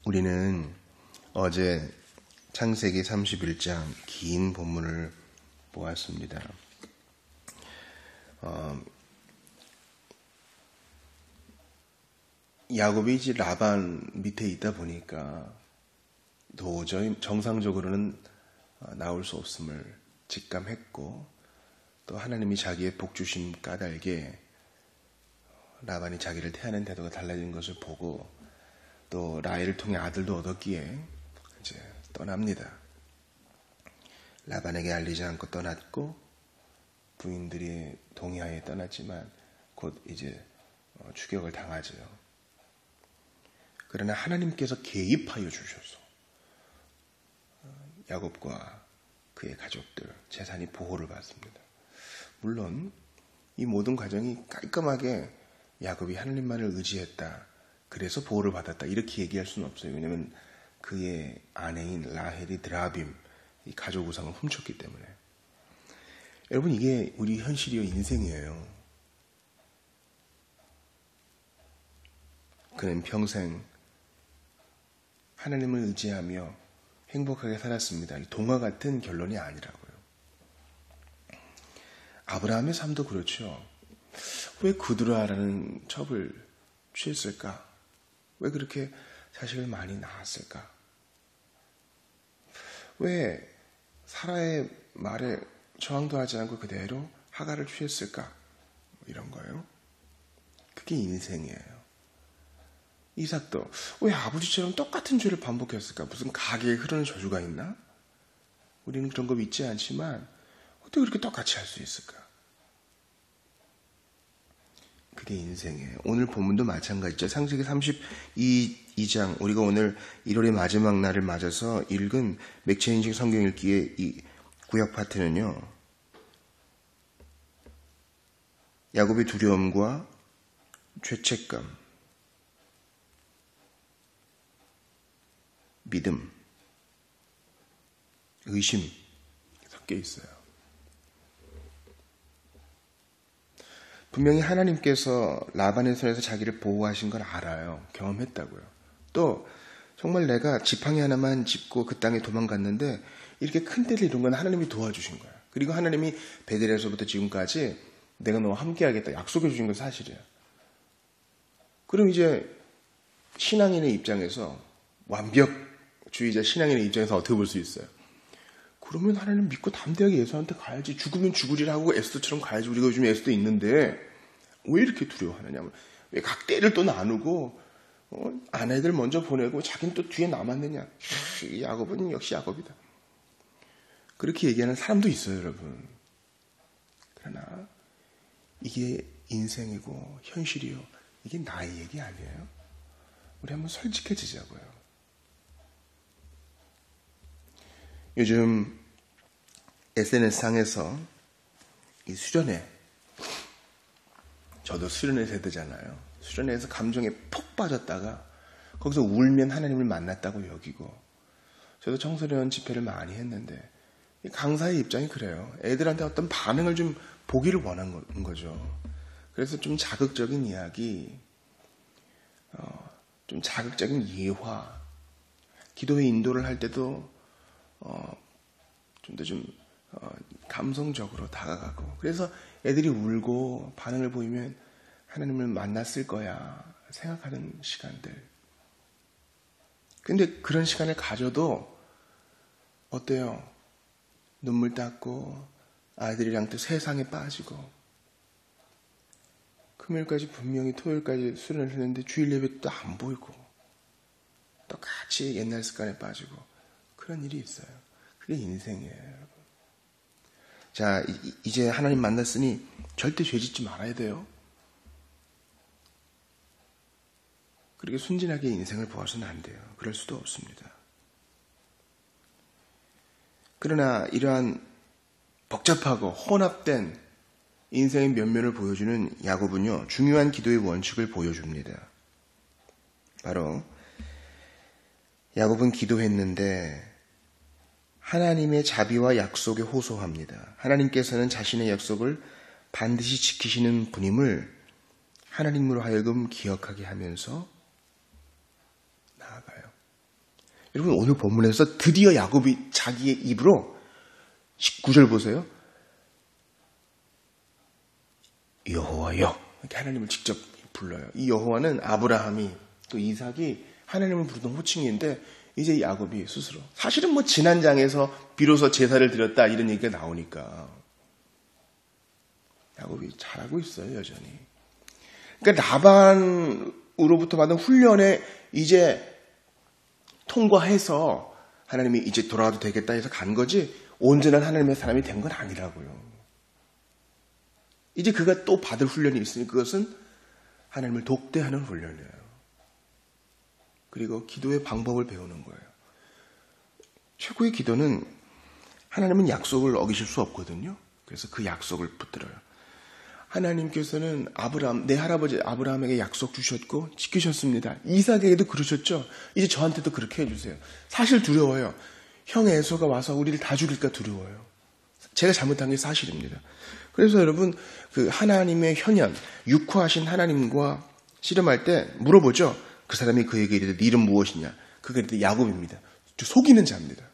우리는 어제 창세기 31장 긴 본문을 보았습니다. 야곱이 이제 라반 밑에 있다 보니까 도저히 정상적으로는 나올 수 없음을 직감했고, 또 하나님이 자기의 복주심 까닭에 라반이 자기를 태하는 태도가 달라진 것을 보고, 또 라헬을 통해 아들도 얻었기에 이제 떠납니다. 라반에게 알리지 않고 떠났고, 부인들이 동의하에 떠났지만 곧 이제 추격을 당하죠. 그러나 하나님께서 개입하여 주셔서 야곱과 그의 가족들, 재산이 보호를 받습니다. 물론 이 모든 과정이 깔끔하게 야곱이 하나님만을 의지했다, 그래서 보호를 받았다, 이렇게 얘기할 수는 없어요. 왜냐하면 그의 아내인 라헬이 드라빔, 이 가족 우상을 훔쳤기 때문에. 여러분, 이게 우리 현실이요, 인생이에요. 그는 평생 하나님을 의지하며 행복하게 살았습니다. 동화 같은 결론이 아니라고요. 아브라함의 삶도 그렇죠. 왜 그두라라는 첩을 취했을까? 왜 그렇게 자식을 많이 낳았을까? 왜 사라의 말에 저항도 하지 않고 그대로 하가를 취했을까? 이런 거예요. 그게 인생이에요. 이삭도 왜 아버지처럼 똑같은 죄를 반복했을까? 무슨 가게에 흐르는 저주가 있나? 우리는 그런 거 믿지 않지만 어떻게 그렇게 똑같이 할 수 있을까? 그게 인생이에요. 오늘 본문도 마찬가지죠. 창세기 32장, 우리가 오늘 1월의 마지막 날을 맞아서 읽은 맥체인식 성경 읽기의 이 구약 파트는요, 야곱의 두려움과 죄책감, 믿음, 의심 섞여 있어요. 분명히 하나님께서 라반의 손에서 자기를 보호하신 걸 알아요. 경험했다고요. 또 정말 내가 지팡이 하나만 짚고 그 땅에 도망갔는데 이렇게 큰 때를 이룬 건 하나님이 도와주신 거예요. 그리고 하나님이 베델에서부터 지금까지 내가 너와 함께 하겠다 약속해 주신 건 사실이에요. 그럼 이제 신앙인의 입장에서, 완벽주의자 신앙인의 입장에서 어떻게 볼 수 있어요? 그러면 하나님 믿고 담대하게 예수한테 가야지. 죽으면 죽으리라고 에스더처럼 가야지. 우리가 요즘 에스더 있는데 왜 이렇게 두려워하느냐? 왜 각 때를 또 나누고 아내들 먼저 보내고 자기는 또 뒤에 남았느냐? 야곱은 역시 야곱이다. 그렇게 얘기하는 사람도 있어요, 여러분. 그러나 이게 인생이고 현실이요, 이게 나의 얘기 아니에요. 우리 한번 솔직해지자고요. 요즘 SNS상에서 이 수련회, 저도 수련회 세대잖아요. 수련회에서 감정에 푹 빠졌다가 거기서 울면 하나님을 만났다고 여기고, 저도 청소년 집회를 많이 했는데 강사의 입장이 그래요. 애들한테 어떤 반응을 좀 보기를 원한 거죠. 그래서 좀 자극적인 이야기, 좀 자극적인 예화, 기도의 인도를 할 때도 좀 더 감성적으로 다가가고, 그래서 애들이 울고 반응을 보이면 하나님을 만났을 거야 생각하는 시간들. 근데 그런 시간을 가져도 어때요? 눈물 닦고 아이들이랑 또 세상에 빠지고, 금요일까지 분명히 토요일까지 수련을 했는데 주일 예배 또 안 보이고, 또 같이 옛날 습관에 빠지고, 그런 일이 있어요. 그게 인생이에요, 여러분. 자, 이제 하나님 만났으니 절대 죄 짓지 말아야 돼요. 그렇게 순진하게 인생을 보아서는 안 돼요. 그럴 수도 없습니다. 그러나 이러한 복잡하고 혼합된 인생의 면면을 보여주는 야곱은요, 중요한 기도의 원칙을 보여줍니다. 바로 야곱은 기도했는데 하나님의 자비와 약속에 호소합니다. 하나님께서는 자신의 약속을 반드시 지키시는 분임을 하나님으로 하여금 기억하게 하면서 나아가요. 여러분 오늘 본문에서 드디어 야곱이 자기의 입으로 19절 보세요. 여호와여 이렇게 하나님을 직접 불러요. 이 여호와는 아브라함이 또 이삭이 하나님을 부르던 호칭인데 이제 야곱이 스스로 사실은 뭐 지난 장에서 비로소 제사를 드렸다 이런 얘기가 나오니까 야곱이 잘하고 있어요 여전히. 그러니까 라반으로부터 받은 훈련에 이제 통과해서 하나님이 이제 돌아가도 되겠다 해서 간 거지 온전한 하나님의 사람이 된 건 아니라고요. 이제 그가 또 받을 훈련이 있으니 그것은 하나님을 독대하는 훈련이에요. 그리고 기도의 방법을 배우는 거예요. 최고의 기도는 하나님은 약속을 어기실 수 없거든요. 그래서 그 약속을 붙들어요. 하나님께서는 내 할아버지 아브라함에게 약속 주셨고 지키셨습니다. 이삭에게도 그러셨죠. 이제 저한테도 그렇게 해주세요. 사실 두려워요. 형 에서가 와서 우리를 다 죽일까 두려워요. 제가 잘못한 게 사실입니다. 그래서 여러분 그 하나님의 현현, 육화하신 하나님과 씨름할 때 물어보죠. 그 사람이 그에게 이르되 네 이름 무엇이냐? 그가 이르되 야곱입니다. 속이는 자입니다.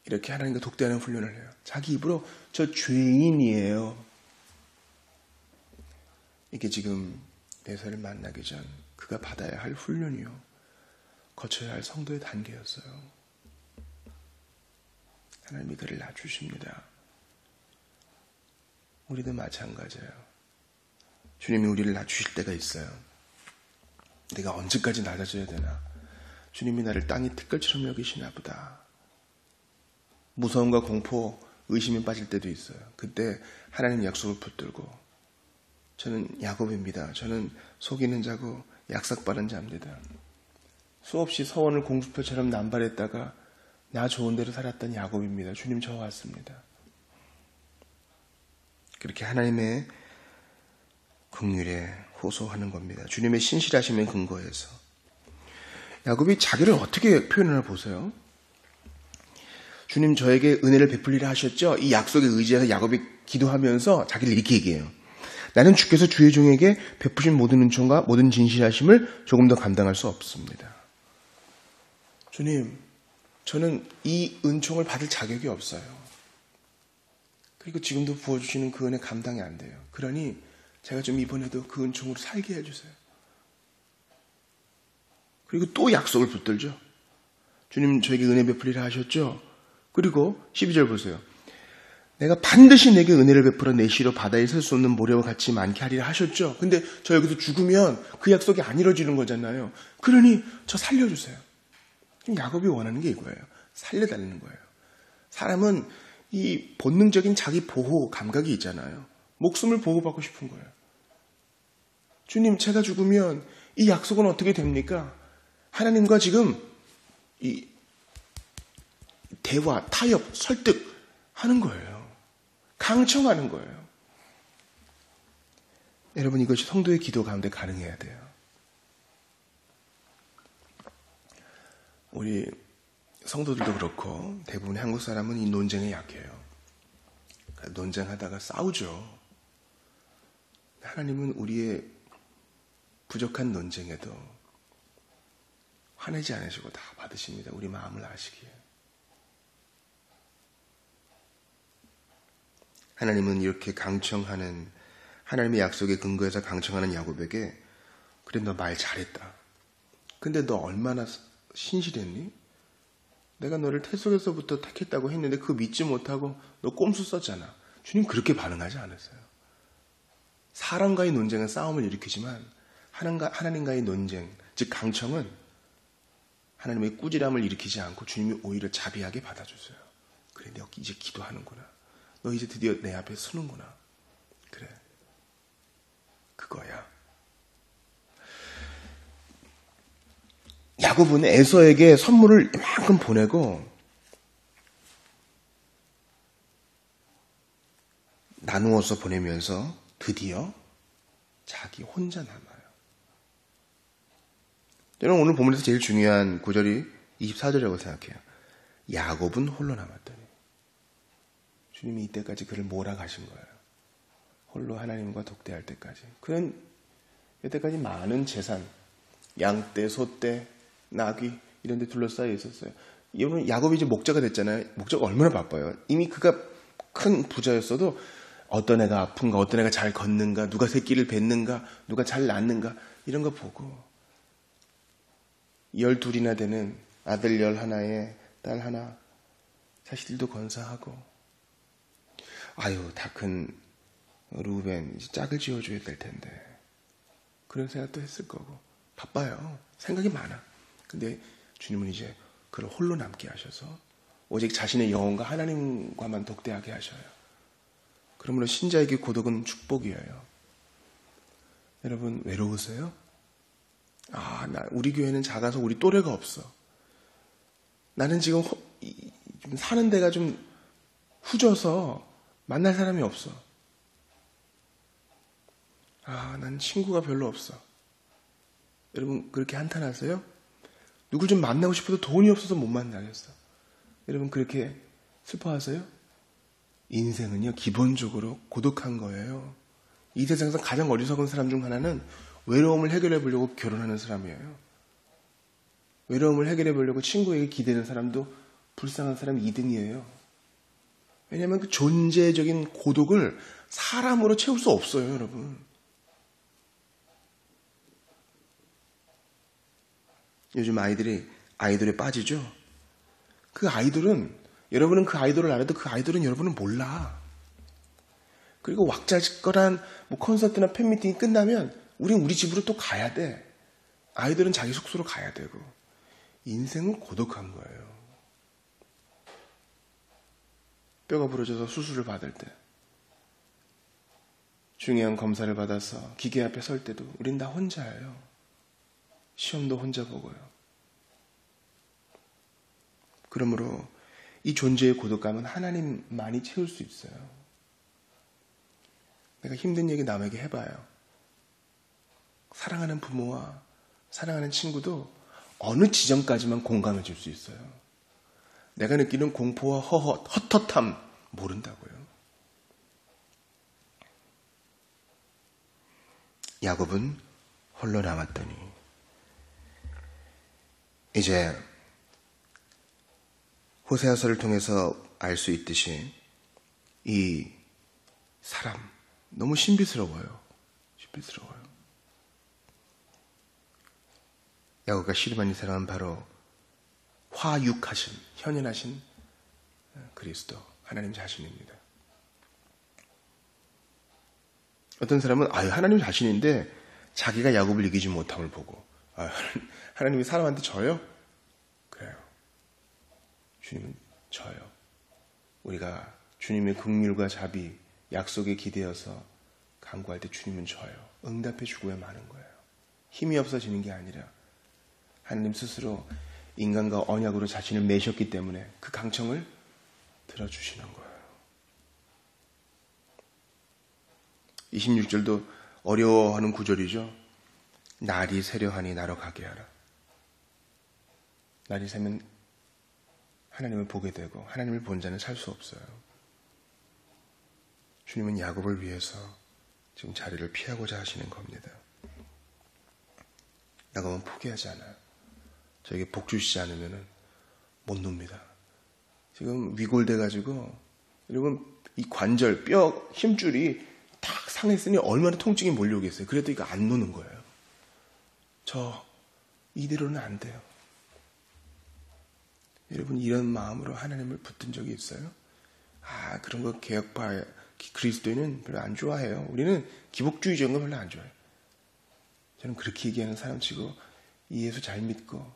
이렇게 하나님과 독대하는 훈련을 해요. 자기 입으로 저 죄인이에요. 이게 지금 에서를 만나기 전 그가 받아야 할 훈련이요. 거쳐야 할 성도의 단계였어요. 하나님이 그를 낮추십니다. 우리도 마찬가지예요. 주님이 우리를 낮추실 때가 있어요. 내가 언제까지 낮아져야 되나? 주님이 나를 땅의 티끌처럼 여기시나 보다. 무서움과 공포, 의심에 빠질 때도 있어요. 그때 하나님 약속을 붙들고 저는 야곱입니다. 저는 속이는 자고 약삭빠른 자입니다. 수없이 서원을 공수표처럼 남발했다가 나 좋은 대로 살았던 야곱입니다. 주님 저 왔습니다. 그렇게 하나님의 긍휼에 호소하는 겁니다. 주님의 신실하심의 근거에서. 야곱이 자기를 어떻게 표현하나 보세요. 주님 저에게 은혜를 베풀리라 하셨죠. 이 약속에 의지해서 야곱이 기도하면서 자기를 이렇게 얘기해요. 나는 주께서 주의 종에게 베푸신 모든 은총과 모든 진실하심을 조금 더 감당할 수 없습니다. 주님, 저는 이 은총을 받을 자격이 없어요. 그리고 지금도 부어주시는 그 은혜 감당이 안 돼요. 그러니 제가 좀 이번에도 그 은총으로 살게 해주세요. 그리고 또 약속을 붙들죠. 주님 저에게 은혜 베풀리라 하셨죠. 그리고 12절 보세요. 내가 반드시 내게 은혜를 베풀어 내 시로 바다에 설 수 없는 모래와 같이 많게 하리라 하셨죠. 근데 저 여기서 죽으면 그 약속이 안 이루어지는 거잖아요. 그러니 저 살려주세요. 야곱이 원하는 게 이거예요. 살려달라는 거예요. 사람은 이 본능적인 자기 보호 감각이 있잖아요. 목숨을 보호받고 싶은 거예요. 주님 제가 죽으면 이 약속은 어떻게 됩니까? 하나님과 지금 이 대화, 타협, 설득하는 거예요. 강청하는 거예요. 여러분 이것이 성도의 기도 가운데 가능해야 돼요. 우리 성도들도 그렇고 대부분의 한국 사람은 이 논쟁에 약해요. 논쟁하다가 싸우죠. 하나님은 우리의 부족한 논쟁에도 화내지 않으시고 다 받으십니다. 우리 마음을 아시기에. 하나님은 이렇게 강청하는 하나님의 약속에 근거해서 강청하는 야곱에게 그래 너 말 잘했다. 근데 너 얼마나 신실했니? 내가 너를 태 속에서부터 택했다고 했는데 그거 믿지 못하고 너 꼼수 썼잖아. 주님 그렇게 반응하지 않았어요. 사람과의 논쟁은 싸움을 일으키지만 하나님과의 논쟁, 즉 강청은 하나님의 꾸지람을 일으키지 않고 주님이 오히려 자비하게 받아줬어요. 그래 너 이제 기도하는구나. 너 이제 드디어 내 앞에 서는구나. 그래. 그거야. 야곱은 에서에게 선물을 이만큼 보내고 나누어서 보내면서 드디어 자기 혼자 남아요. 저는 오늘 본문에서 제일 중요한 구절이 24절이라고 생각해요. 야곱은 홀로 남았더니 주님이 이때까지 그를 몰아가신 거예요. 홀로 하나님과 독대할 때까지. 그는 여태까지 많은 재산, 양떼, 소떼, 나귀 이런 데 둘러싸여 있었어요. 이거는 야곱이 이제 목자가 됐잖아요. 목자가 얼마나 바빠요. 이미 그가 큰 부자였어도 어떤 애가 아픈가, 어떤 애가 잘 걷는가, 누가 새끼를 뱉는가, 누가 잘 낳는가 이런 거 보고 12이나 되는 아들 11에 딸 하나 자식들도 건사하고 아유 다 큰 루벤 이제 짝을 지어줘야 될 텐데 그런 생각도 했을 거고 바빠요. 생각이 많아. 근데 주님은 이제 그를 홀로 남게 하셔서 오직 자신의 영혼과 하나님과만 독대하게 하셔요. 그러므로 신자에게 고독은 축복이에요. 여러분 외로우세요? 우리 교회는 작아서 우리 또래가 없어. 나는 지금 좀 사는 데가 좀 후져서 만날 사람이 없어. 난 친구가 별로 없어. 여러분 그렇게 한탄하세요? 누굴 좀 만나고 싶어도 돈이 없어서 못 만나겠어. 여러분 그렇게 슬퍼하세요? 인생은요 기본적으로 고독한 거예요. 이 세상에서 가장 어리석은 사람 중 하나는 외로움을 해결해 보려고 결혼하는 사람이에요. 외로움을 해결해 보려고 친구에게 기대는 사람도 불쌍한 사람 2등이에요. 왜냐하면 그 존재적인 고독을 사람으로 채울 수 없어요, 여러분. 요즘 아이들이 아이돌에 빠지죠? 그 아이돌은 여러분은 그 아이돌을 알아도 그 아이돌은 여러분은 몰라. 그리고 왁자지껄한 콘서트나 팬미팅이 끝나면 우린 우리 집으로 또 가야 돼. 아이들은 자기 숙소로 가야 되고. 인생은 고독한 거예요. 뼈가 부러져서 수술을 받을 때, 중요한 검사를 받아서 기계 앞에 설 때도 우린 다 혼자예요. 시험도 혼자 보고요. 그러므로 이 존재의 고독감은 하나님만이 채울 수 있어요. 내가 힘든 얘기 남에게 해봐요. 사랑하는 부모와 사랑하는 친구도 어느 지점까지만 공감해 줄 수 있어요. 내가 느끼는 공포와 헛헛함 모른다고요. 야곱은 홀로 남았더니 이제 호세아서를 통해서 알 수 있듯이 이 사람 너무 신비스러워요. 신비스러워요. 야곱과 시므온이 사랑은 바로 화육하신, 현현하신 그리스도, 하나님 자신입니다. 어떤 사람은 하나님 자신인데 자기가 야곱을 이기지 못함을 보고 하나님이 사람한테 져요? 그래요. 주님은 져요. 우리가 주님의 긍휼과 자비, 약속에 기대어서 간구할 때 주님은 져요. 응답해 주고야 마는 거예요. 힘이 없어지는 게 아니라 하나님 스스로 인간과 언약으로 자신을 매셨기 때문에 그 강청을 들어주시는 거예요. 26절도 어려워하는 구절이죠. 날이 새려하니 나로 가게 하라. 날이 새면 하나님을 보게 되고 하나님을 본 자는 살 수 없어요. 주님은 야곱을 위해서 지금 자리를 피하고자 하시는 겁니다. 야곱은 포기하지 않아요. 저에게 복 주시지 않으면 못 놉니다. 지금 위골돼가지고 여러분 이 관절, 뼈, 힘줄이 탁 상했으니 얼마나 통증이 몰려오겠어요. 그래도 이거 안 노는 거예요. 저 이대로는 안 돼요. 여러분 이런 마음으로 하나님을 붙든 적이 있어요? 그런 거 개혁파 그리스도인은 별로 안 좋아해요. 우리는 기복주의적인 거 별로 안 좋아해요. 저는 그렇게 얘기하는 사람치고 이 예수 잘 믿고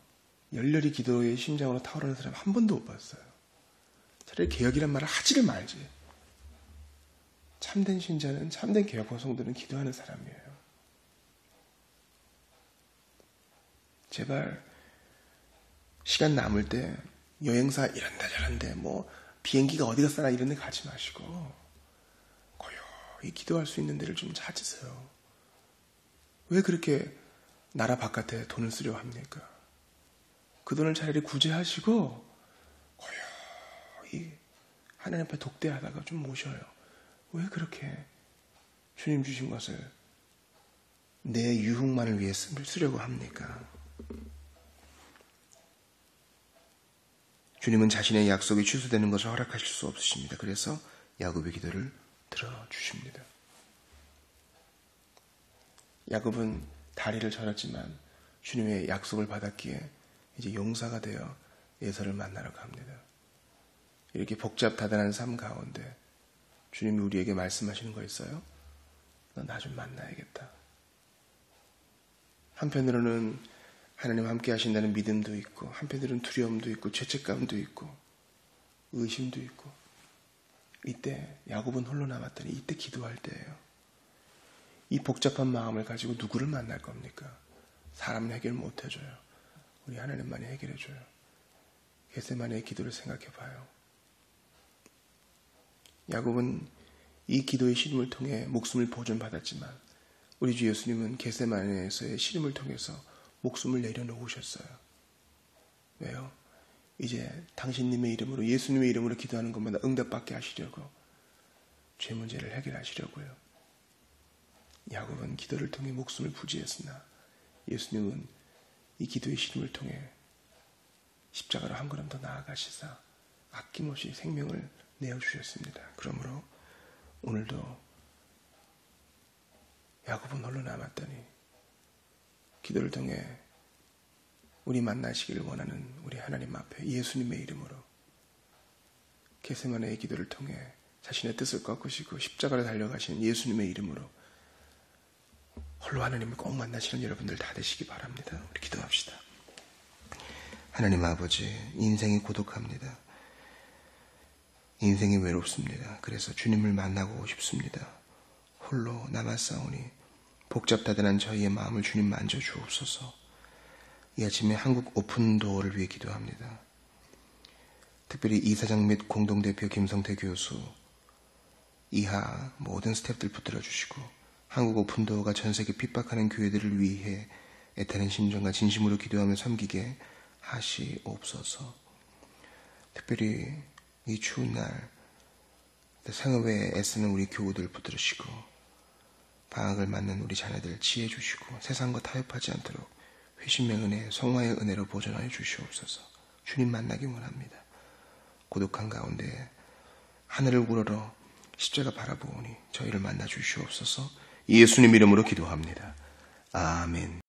열렬히 기도의 심장으로 타오르는 사람 한 번도 못 봤어요. 차라리 개혁이란 말을 하지를 말지. 참된 신자는, 참된 개혁파 성도는 기도하는 사람이에요. 제발 시간 남을 때 여행사 이런데 저런데 비행기가 어디가 싸나 이런 데 가지 마시고 고요히 기도할 수 있는 데를 좀 찾으세요. 왜 그렇게 나라 바깥에 돈을 쓰려 합니까? 그 돈을 차라리 구제하시고 고요히 하나님 앞에 독대하다가 좀 모셔요. 왜 그렇게 주님 주신 것을 내 유흥만을 위해 쓰려고 합니까? 주님은 자신의 약속이 취소되는 것을 허락하실 수 없으십니다. 그래서 야곱의 기도를 들어주십니다. 야곱은 다리를 절었지만 주님의 약속을 받았기에 이제 용사가 되어 에서를 만나러 갑니다. 이렇게 복잡다단한 삶 가운데 주님이 우리에게 말씀하시는 거 있어요? 너 나 좀 만나야겠다. 한편으로는 하나님 함께 하신다는 믿음도 있고, 한편으로는 두려움도 있고, 죄책감도 있고, 의심도 있고, 이때 야곱은 홀로 남았더니 이때 기도할 때예요. 이 복잡한 마음을 가지고 누구를 만날 겁니까? 사람은 해결 못 해줘요. 우리 하나님만이 해결해줘요. 겟세마네의 기도를 생각해 봐요. 야곱은 이 기도의 시름을 통해 목숨을 보존받았지만 우리 주 예수님은 겟세마네에서의 시름을 통해서 목숨을 내려놓으셨어요. 왜요? 이제 당신님의 이름으로, 예수님의 이름으로 기도하는 것마다 응답받게 하시려고, 죄 문제를 해결하시려고요. 야곱은 기도를 통해 목숨을 부지했으나 예수님은 이 기도의 시름을 통해 십자가로 한 걸음 더 나아가시사 아낌없이 생명을 내어주셨습니다. 그러므로 오늘도 야곱은 홀로 남았더니 기도를 통해 우리 만나시기를 원하는 우리 하나님 앞에 예수님의 이름으로 겟세마네의 기도를 통해 자신의 뜻을 꺾으시고 십자가를 달려가시는 예수님의 이름으로 홀로 하나님을 꼭 만나시는 여러분들 다 되시기 바랍니다. 우리 기도합시다. 하나님 아버지, 인생이 고독합니다. 인생이 외롭습니다. 그래서 주님을 만나고 싶습니다. 홀로 남았사오니 복잡다단한 저희의 마음을 주님 만져주옵소서. 이 아침에 한국 오픈도어를 위해 기도합니다. 특별히 이사장 및 공동대표 김성태 교수 이하 모든 스태프들 붙들어 주시고 한국 오픈도어가 전세계 핍박하는 교회들을 위해 애타는 심정과 진심으로 기도하며 섬기게 하시옵소서. 특별히 이 추운 날 생업에 애쓰는 우리 교우들 붙들으시고 방학을 맞는 우리 자녀들 지혜 주시고 세상과 타협하지 않도록 회심의 은혜, 성화의 은혜로 보존하여 주시옵소서. 주님 만나기 원합니다. 고독한 가운데 하늘을 우러러 십자가 바라보오니 저희를 만나 주시옵소서. 예수님 이름으로 기도합니다. 아멘.